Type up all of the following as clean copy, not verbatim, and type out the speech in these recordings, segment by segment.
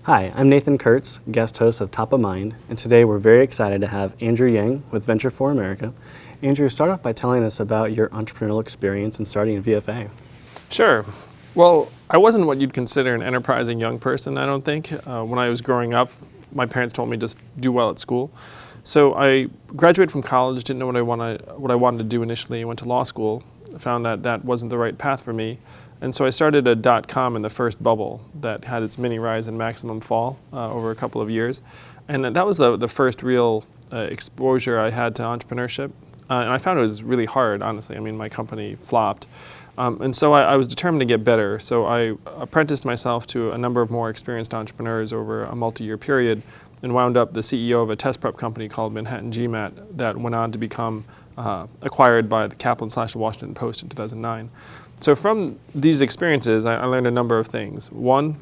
Hi, I'm Nathan Kurtz, guest host of Top of Mind, and today we're very excited to have Andrew Yang with Venture for America. Andrew, start off by telling us about your entrepreneurial experience in starting a VFA. Sure. Well, I wasn't what you'd consider an enterprising young person, I don't think. When I was growing up, my parents told me just do well at school. So I graduated from college, didn't know what I wanted to do initially, went to law school, found that that wasn't the right path for me. And so I started a .com in the first bubble that had its mini rise and maximum fall over a couple of years. And that was the first real exposure I had to entrepreneurship. And I found it was really hard, honestly. I mean, my company flopped. And so I was determined to get better. So I apprenticed myself to a number of more experienced entrepreneurs over a multi-year period and wound up the CEO of a test prep company called Manhattan GMAT that went on to become acquired by the Kaplan/Washington Post in 2009. So from these experiences, I learned a number of things. One,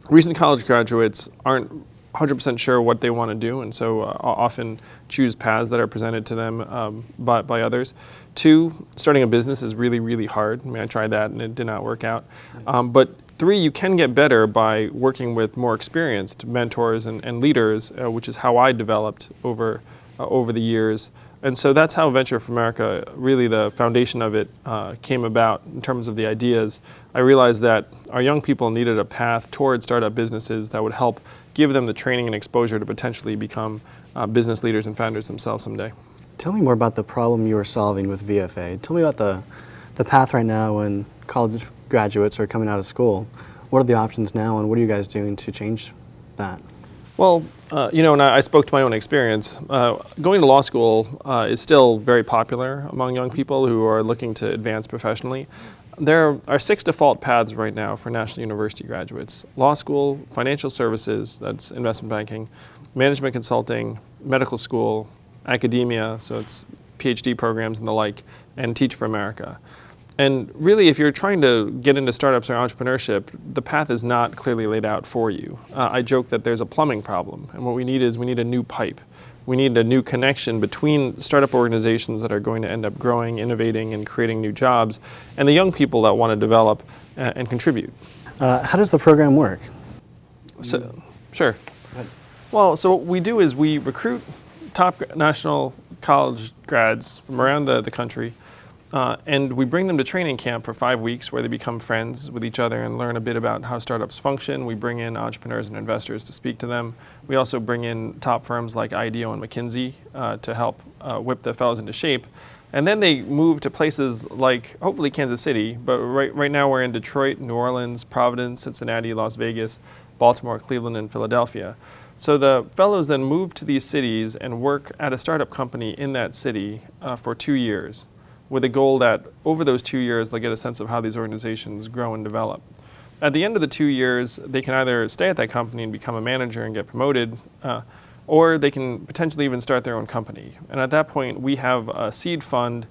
recent college graduates aren't 100% sure what they want to do, and so often choose paths that are presented to them by others. Two, starting a business is really, really hard. I mean, I tried that and it did not work out. But three, you can get better by working with more experienced mentors and leaders, which is how I developed over the years. And so that's how Venture for America, really the foundation of it, came about in terms of the ideas. I realized that our young people needed a path toward startup businesses that would help give them the training and exposure to potentially become business leaders and founders themselves someday. Tell me more about the problem you are solving with VFA. Tell me about the path right now when college graduates are coming out of school. What are the options now, and what are you guys doing to change that? Well, and I spoke to my own experience. Going to law school is still very popular among young people who are looking to advance professionally. There are 6 default paths right now for National University graduates: law school, financial services, that's investment banking, management consulting, medical school, academia, so it's PhD programs and the like, and Teach for America. And really, if you're trying to get into startups or entrepreneurship, the path is not clearly laid out for you. I joke that there's a plumbing problem, and what we need is we need a new pipe. We need a new connection between startup organizations that are going to end up growing, innovating, and creating new jobs, and the young people that want to develop and contribute. How does the program work? Sure. Well, so what we do is we recruit top national college grads from around the country, and we bring them to training camp for 5 weeks where they become friends with each other and learn a bit about how startups function. We bring in entrepreneurs and investors to speak to them. We also bring in top firms like IDEO and McKinsey to help whip the fellows into shape. And then they move to places like, hopefully, Kansas City, but right now we're in Detroit, New Orleans, Providence, Cincinnati, Las Vegas, Baltimore, Cleveland, and Philadelphia. So the fellows then move to these cities and work at a startup company in that city for 2 years, with a goal that over those 2 years they'll get a sense of how these organizations grow and develop. At the end of the 2 years, they can either stay at that company and become a manager and get promoted, or they can potentially even start their own company. And at that point, we have a seed fund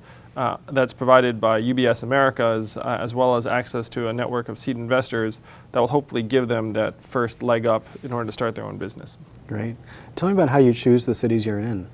that's provided by UBS Americas, as well as access to a network of seed investors that will hopefully give them that first leg up in order to start their own business. Great. Tell me about how you choose the cities you're in.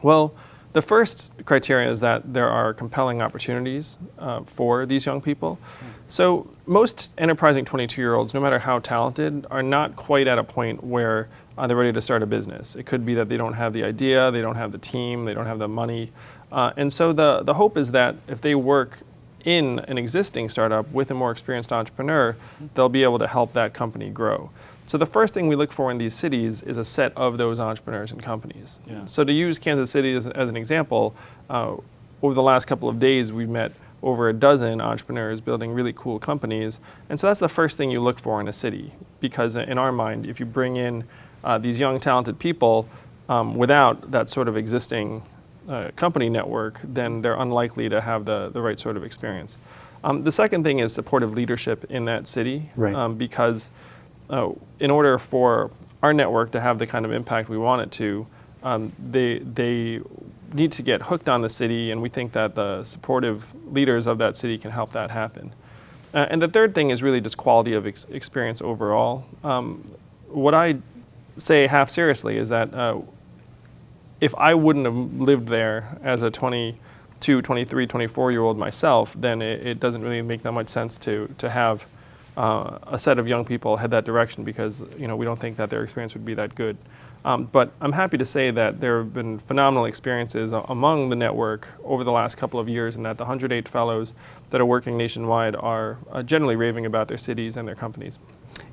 Well, the first criteria is that there are compelling opportunities for these young people. So most enterprising 22-year-olds, no matter how talented, are not quite at a point where they're ready to start a business. It could be that they don't have the idea, they don't have the team, they don't have the money. And so the hope is that if they work in an existing startup with a more experienced entrepreneur, they'll be able to help that company grow. So the first thing we look for in these cities is a set of those entrepreneurs and companies. Yeah. So to use Kansas City as an example, over the last couple of days we've met over a dozen entrepreneurs building really cool companies. And so that's the first thing you look for in a city, because in our mind, if you bring in these young talented people without that sort of existing company network, then they're unlikely to have the right sort of experience. The second thing is supportive leadership in that city, right. Because in order for our network to have the kind of impact we want it to, they need to get hooked on the city, and we think that the supportive leaders of that city can help that happen. And the third thing is really just quality of experience overall. What I say half seriously is that if I wouldn't have lived there as a 22, 23, 24-year-old myself, then it doesn't really make that much sense to have a set of young people head that direction because we don't think that their experience would be that good. But I'm happy to say that there have been phenomenal experiences among the network over the last couple of years, and that the 108 fellows that are working nationwide are generally raving about their cities and their companies.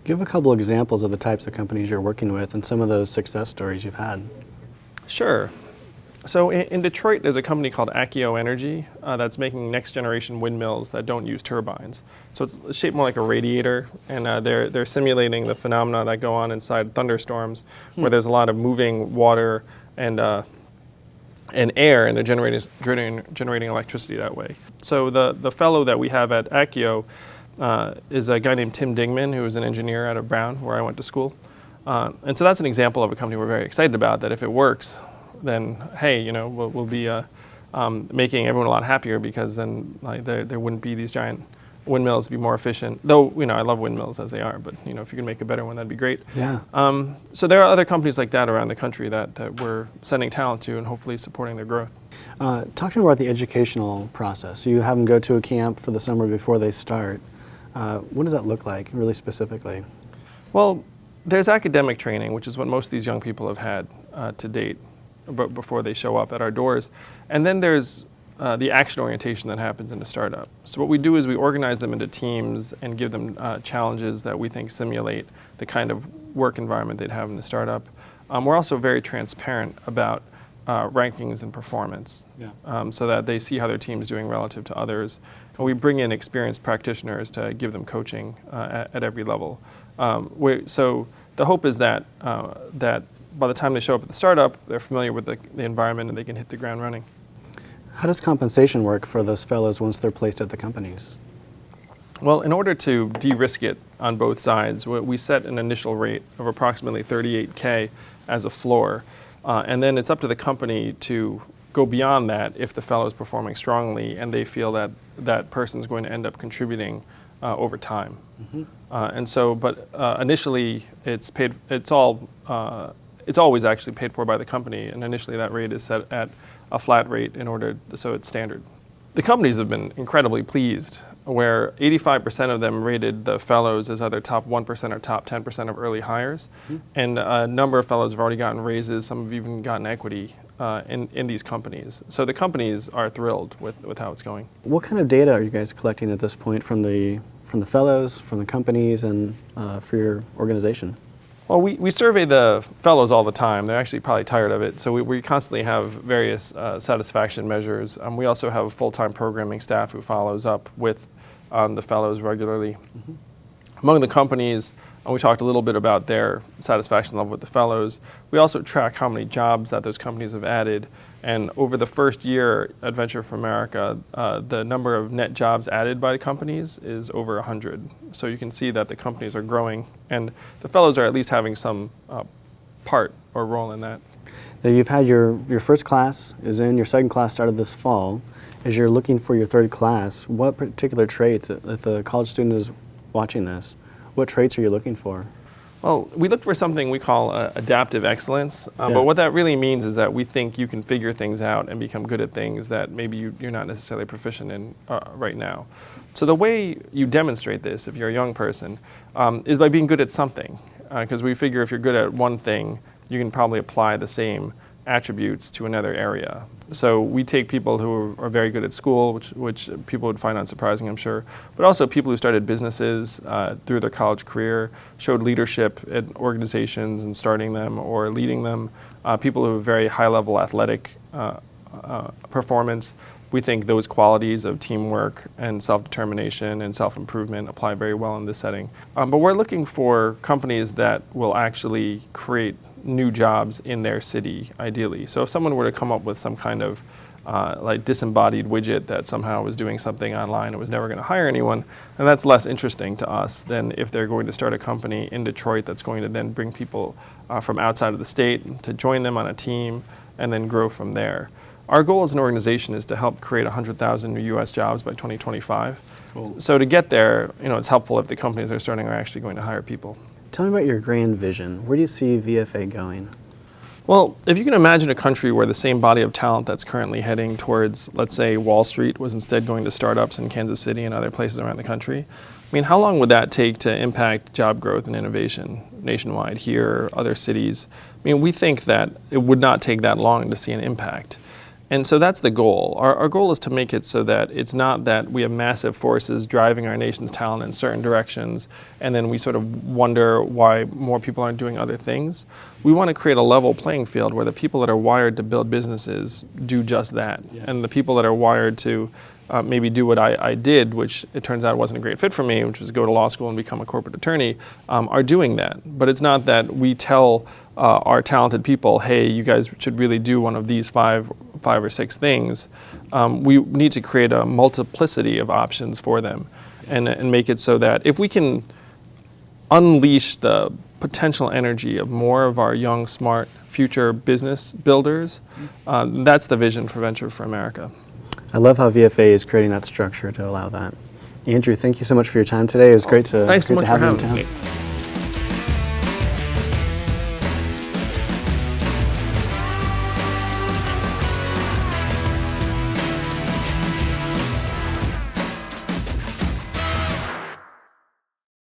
Give a couple examples of the types of companies you're working with and some of those success stories you've had. Sure. So in Detroit, there's a company called Accio Energy that's making next-generation windmills that don't use turbines. So it's shaped more like a radiator, and they're simulating the phenomena that go on inside thunderstorms, where there's a lot of moving water and air, and they're generating electricity that way. So the fellow that we have at Accio is a guy named Tim Dingman, who is an engineer out of Brown, where I went to school. And so that's an example of a company we're very excited about, that if it works, then hey, we'll be making everyone a lot happier, because then there wouldn't be these giant windmills to be more efficient. Though I love windmills as they are, but if you can make a better one, that'd be great. Yeah. So there are other companies like that around the country that we're sending talent to and hopefully supporting their growth. Talk to me about the educational process. So you have them go to a camp for the summer before they start. What does that look like, really specifically? Well, there's academic training, which is what most of these young people have had to date, before they show up at our doors. And then there's the action orientation that happens in a startup. So what we do is we organize them into teams and give them challenges that we think simulate the kind of work environment they'd have in a startup. We're also very transparent about rankings and performance, so that they see how their team is doing relative to others. And we bring in experienced practitioners to give them coaching at every level. So the hope is that by the time they show up at the startup, they're familiar with the environment and they can hit the ground running. How does compensation work for those fellows once they're placed at the companies? Well, in order to de-risk it on both sides, we set an initial rate of approximately $38K as a floor, and then it's up to the company to go beyond that if the fellow is performing strongly and they feel that that person's going to end up contributing over time. Mm-hmm. Initially, it's always actually paid for by the company, and initially that rate is set at a flat rate so it's standard. The companies have been incredibly pleased, where 85% of them rated the fellows as either top 1% or top 10% of early hires. Mm-hmm. And a number of fellows have already gotten raises, some have even gotten equity in these companies. So the companies are thrilled with how it's going. What kind of data are you guys collecting at this point from the fellows, from the companies, and for your organization? Well, we survey the fellows all the time. They're actually probably tired of it. So we constantly have various satisfaction measures. We also have a full-time programming staff who follows up with the fellows regularly. Mm-hmm. Among the companies, we talked a little bit about their satisfaction level with the fellows. We also track how many jobs that those companies have added. And over the first year at Venture for America, the number of net jobs added by the companies is over 100. So you can see that the companies are growing, and the fellows are at least having some part or role in that. Now you've had your first class is in, your second class started this fall. As you're looking for your third class, what particular traits, if a college student is watching this, what traits are you looking for? Well, we look for something we call adaptive excellence, but what that really means is that we think you can figure things out and become good at things that maybe you're not necessarily proficient in right now. So the way you demonstrate this, if you're a young person, is by being good at something, because we figure if you're good at one thing, you can probably apply the same attributes to another area. So we take people who are very good at school, which people would find unsurprising, I'm sure, but also people who started businesses through their college career, showed leadership at organizations and starting them or leading them, people who have very high-level athletic performance. We think those qualities of teamwork and self-determination and self-improvement apply very well in this setting. But we're looking for companies that will actually create new jobs in their city, ideally. So if someone were to come up with some kind of like disembodied widget that somehow was doing something online and was never going to hire anyone, and that's less interesting to us than if they're going to start a company in Detroit that's going to then bring people from outside of the state to join them on a team and then grow from there. Our goal as an organization is to help create 100,000 new U.S. jobs by 2025. Cool. So to get there, it's helpful if the companies that are starting are actually going to hire people. Tell me about your grand vision. Where do you see VFA going? Well, if you can imagine a country where the same body of talent that's currently heading towards, let's say, Wall Street was instead going to startups in Kansas City and other places around the country, I mean, how long would that take to impact job growth and innovation nationwide here, other cities? I mean, we think that it would not take that long to see an impact. And so that's the goal. Our goal is to make it so that it's not that we have massive forces driving our nation's talent in certain directions, and then we sort of wonder why more people aren't doing other things. We want to create a level playing field where the people that are wired to build businesses do just that. Yeah. And the people that are wired to maybe do what I did, which it turns out wasn't a great fit for me, which was go to law school and become a corporate attorney, are doing that. But it's not that we tell our talented people, hey, you guys should really do one of these five or six things. We need to create a multiplicity of options for them and make it so that if we can unleash the potential energy of more of our young, smart, future business builders, that's the vision for Venture for America. I love how VFA is creating that structure to allow that. Andrew, thank you so much for your time today. It was great to, thanks so much have for you in having town. me.